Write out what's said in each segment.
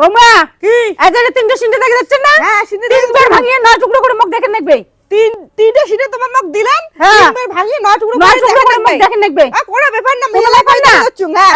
বৌমা কি এই যে তিনটে সিনটে দেখে যাচ্ছেন না? হ্যাঁ সিনে তিনবার ভাঙিয়ে 9 টুকরো করে মুখ দেখেন দেখবে। তিনটে সিনে তোমার মুখ দিলেন হ্যাঁ। তিনবার ভাঙিয়ে 9 টুকরো 9 করে টুকরো করে মুখ দেখেন দেখেন দেখবে। কোনো ব্যাপার না কোনো ব্যাপার না।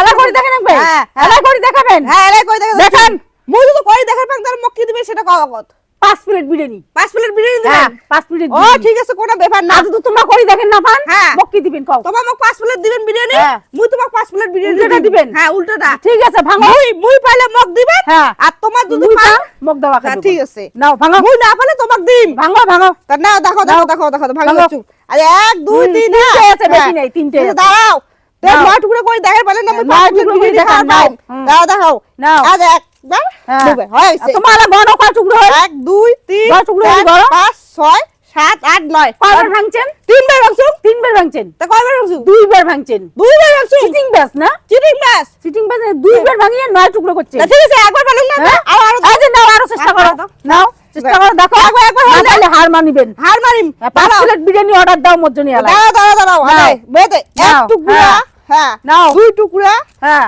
এলা করে দেখেন দেখবে। হ্যাঁ, এলা করে দেখাবেন। হ্যাঁ এলাই কই দেখেন দেখান। মুই তো কই দেখার পাং তার মুখ কি দিবে সেটা কও আগত 5 প্লেট বিরিয়ানি। 5 প্লেট বিরিয়ানি হ্যাঁ দিবেন 5 প্লেট। ও ঠিক আছে কোনো ব্যাপার না আজ তো তোমরা করে দেখেন না পান। হ্যাঁ। মুখ কি দিবেন কও। তোমার মুখ 5 প্লেট দিবেন বিরিয়ানি হ্যাঁ। মুই তোমাক 5 প্লেট বিরিয়ানি উল্টোটা দিবেন। হ্যাঁ উল্টোটা ঠিক আছে ভাঙো। মুই পাইলে মুখ দিবেন হ্যাঁ। আর তোমার যদি মুই পাও পাও, মুখ দেওয়া হ্যাঁ, খাবে। ঠিক আছে নাও ভাঙো। মুই না পালে তোমাক দিম ভাঙো ভাঙো। তা না দেখো দেখো দেখো দেখো ভালো ভাঙো। চুপ আরে 1 2 3 তিনটে আছে, বেশি নেই, তিনটে আছে। দাঁড়াও তে নাও। 9 টুকরো করে দেখার পারলে না আমি 9 5 টুকরো করে দেখার দেখান, নাও। পাই দাও দেখাও নাও। আজ একবার হ্যাঁ। দুবার হইছে তোমার গণ কয় টুকরো হয়? 1 2 3 দশ টুকরো 4 করো। 5 6 7 8 9 কয়বার ভাঙছেন? তিনবার ভাঙছুম তিনবার ভাঙছেন। তা কয়বার ভাঙছুম দুইবার ভাঙছেন। দুইবার ভাঙছুম চিটিং ব্যাস না? চিটিং বাস চিটিং ব্যাস দুইবার ভাঙিয়ে 9 টুকরো করছেন। তা ঠিক আছে একবার পারলাম না হ্যাঁ? আরো এই যে নাও আরো চেষ্টা করো। দাও। নাও চেষ্টা করো দেখো। একবার না হলে- পারলে হার মানিবেন। হার মারিম 5 প্লেট বিরিয়ানি অর্ডার দাও মোর জন্য এলাই। দাঁড়াও দাঁড়াও দাঁড়াও নাও। আরে বেতে এক নাও। টুকরা হ্যাঁ। হ্যাঁ নাও। 2 টুকরা হ্যাঁ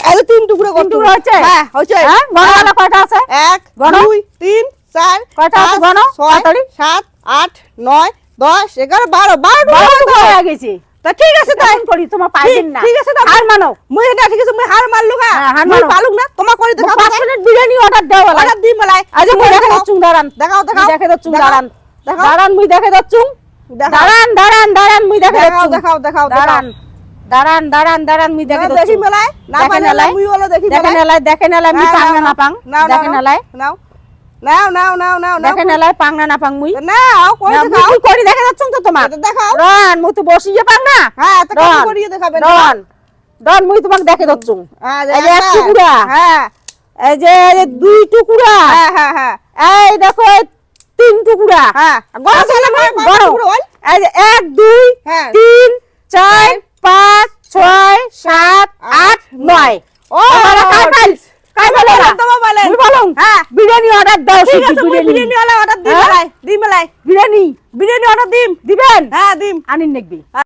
আরে 3 টুকরা তিন টুকরো হচ্ছে? হ্যাঁ হচ্ছে হ্যাঁ গণওয়ালা কয়টা আছে? 1 গণ। 2 3 4 কয়টা আছে গণ? 6 তাড়াতাড়ি। 7 8 9 10 11 12 12 12 টুকরো টুকরা হয়ে গেছে। তা ঠিক আছে তাই তখন করি তোমার পাইবেন না। ঠিক আছে হার মানো। মুই না ঠিক আছে মুই হার মারলু গা হ্যাঁ, হার মুই মানো। পালুক না তোমার করে দেখাও 5 প্লেট বিরিয়ানি অর্ডার দাও এলাই। অর্ডার দি মলাই আজ মুই দেখে দচ্ছুং দাঁড়ান। দেখাও দেখাও মুই দেখে দচ্ছুং দেখাও, দাঁড়ান। দেখাও দাঁড়ান মুই দেখে দচ্ছুং। দেখাও দাঁড়ান দাঁড়ান দাঁড়ান মুই দেখে দেখাও দচ্ছুং। দেখাও দেখাও দাঁড়ান দাঁড়ান দাঁড়ান দাঁড়ান মুই দেখে দেখি দচ্ছুং। মেলাই না দেখেন পারলে এলাই। মুই হলো দেখি দেখেন এলাই দেখেন এলাই মুই হ্যাঁ, পাং নাও, না পাং। নাও, দেখেন নাও, এলাই। নাও নাও নাও নাও নাও নাও দেখেন এলাই পাং না পাং মুই। নাও করে না, দেখাও মুই করি দেখে দচ্ছুং তো তোমার। এটা দেখাও রন মুই তো বসিয়ে পাং না। হ্যাঁ তো কত ডন, করিয়ে দেখাবেন ডন ডন মুই তোমাকে দেখে দচ্ছুং। এই যে এক টুকরা। হ্যাঁ এই যে 2 টুকরা। হ্যাঁ হ্যাঁ হ্যাঁ এই দেখো 3 টুকরা। হ্যাঁ গরম তাহলে তেলে কয় গরম। টুকরো হল? এই যে 1 2 হ্যাঁ 3 4 5 6 7 8 9 ও তোমরা কাই পাইল কাই বলে না তোমার বলেন মুই বলুম হ্যাঁ বিরিয়ানি অর্ডার দাও ঠিক শুধু আছে মুই বিরিয়ানি বিরিয়ানি ওয়ালা অর্ডার দি হ্যাঁ? মেলাই দি মেলাই বিরিয়ানি বিরিয়ানি অর্ডার দিম দিবেন হ্যাঁ দিম আনিন নেকবি